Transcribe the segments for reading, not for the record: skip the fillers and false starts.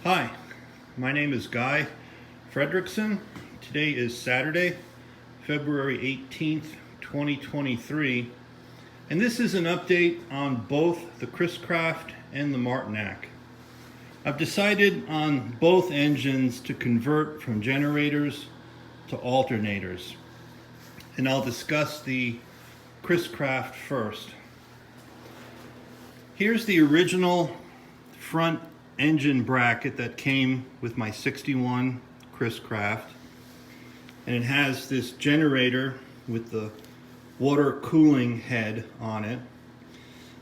Hi, my name is Guy Fredrickson. Today is Saturday, February 18th, 2023, and this is an update on both the Chris-Craft and the Martinac. I've decided on both engines to convert from generators to alternators, and I'll discuss the Chris-Craft first. Here's the original front engine bracket that came with my 61 Chris-Craft, and it has this generator with the water cooling head on it.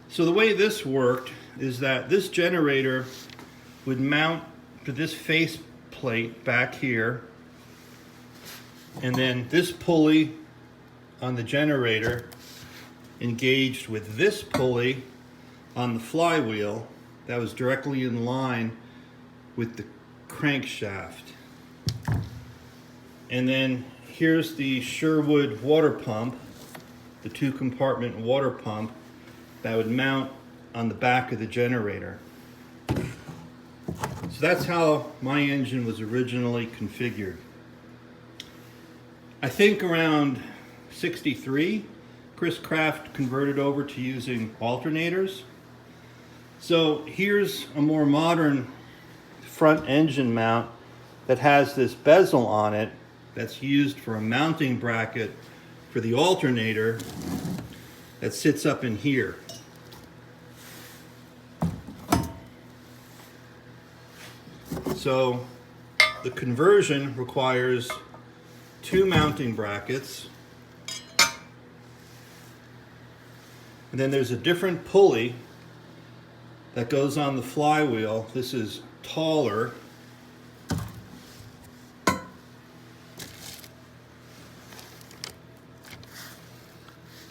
So the way this worked is that this generator would mount to this face plate back here, and then this pulley on the generator engaged with this pulley on the flywheel that was directly in line with the crankshaft. And then here's the Sherwood water pump, the 2-compartment water pump that would mount on the back of the generator. So that's how my engine was originally configured. I think around 63, Chris-Craft converted over to using alternators. So here's a more modern front engine mount that has this bezel on it that's used for a mounting bracket for the alternator that sits up in here. So the conversion requires 2 mounting brackets, and then there's a different pulley that goes on the flywheel. This is taller,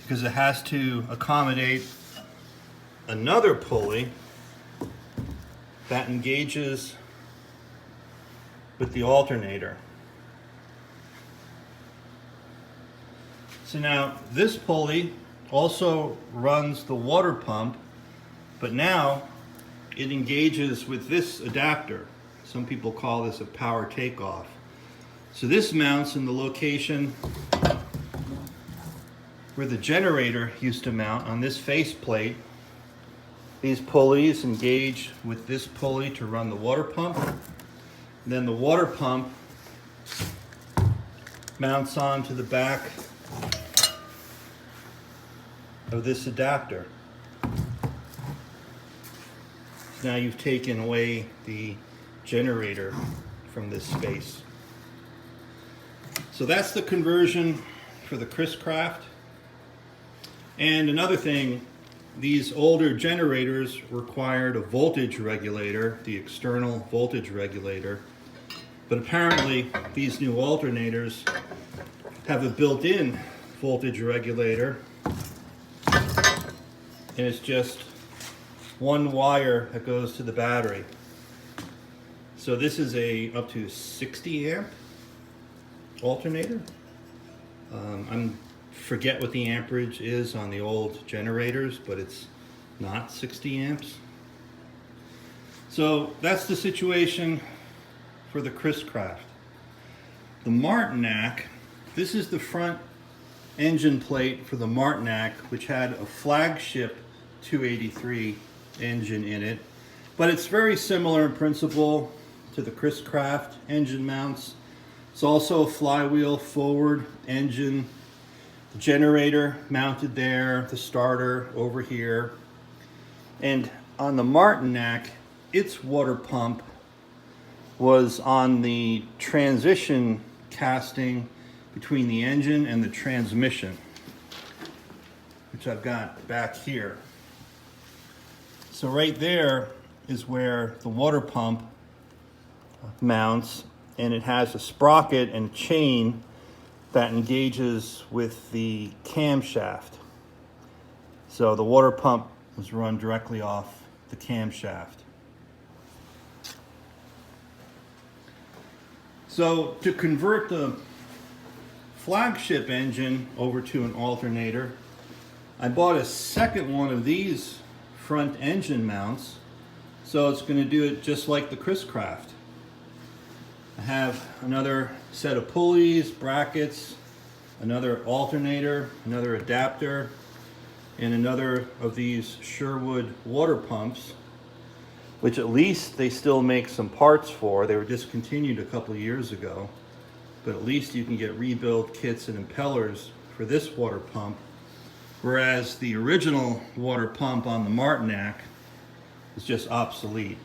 because it has to accommodate another pulley that engages with the alternator. So now this pulley also runs the water pump, but now it engages with this adapter. Some people call this a power takeoff. So this mounts in the location where the generator used to mount, on this face plate. These pulleys engage with this pulley to run the water pump. And then the water pump mounts onto the back of this adapter. Now you've taken away the generator from this space. So that's the conversion for the Chris-Craft. And another thing, these older generators required a voltage regulator, the external voltage regulator. But apparently these new alternators have a built-in voltage regulator, and it's just one wire that goes to the battery. So this is a up to 60 amp alternator. I forget what the amperage is on the old generators, but it's not 60 amps. So that's the situation for the Chris-Craft. The Martinac, this is the front engine plate for the Martinac, which had a flagship 283 engine in it, but it's very similar in principle to the Chris-Craft engine mounts. It's also a flywheel forward engine, the generator mounted there, the starter over here. And on the Martinac, its water pump was on the transition casting between the engine and the transmission, which I've got back here. So right there is where the water pump mounts, and it has a sprocket and chain that engages with the camshaft. So the water pump was run directly off the camshaft. So to convert the flagship engine over to an alternator, I bought a second one of these front engine mounts. So it's going to do it just like the Chris-Craft. I have another set of pulleys, brackets, another alternator, another adapter, and another of these Sherwood water pumps, which at least they still make some parts for. They were discontinued a couple of years ago, but at least you can get rebuild kits and impellers for this water pump, whereas the original water pump on the Martinac is just obsolete.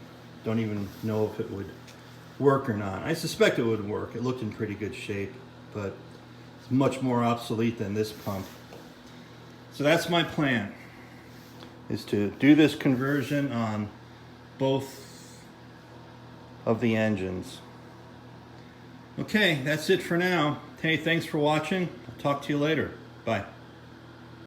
Don't even know if it would work or not. I suspect it would work. It looked in pretty good shape, but it's much more obsolete than this pump. So that's my plan, is to do this conversion on both of the engines. Okay, that's it for now. Hey, thanks for watching. I'll talk to you later. Bye.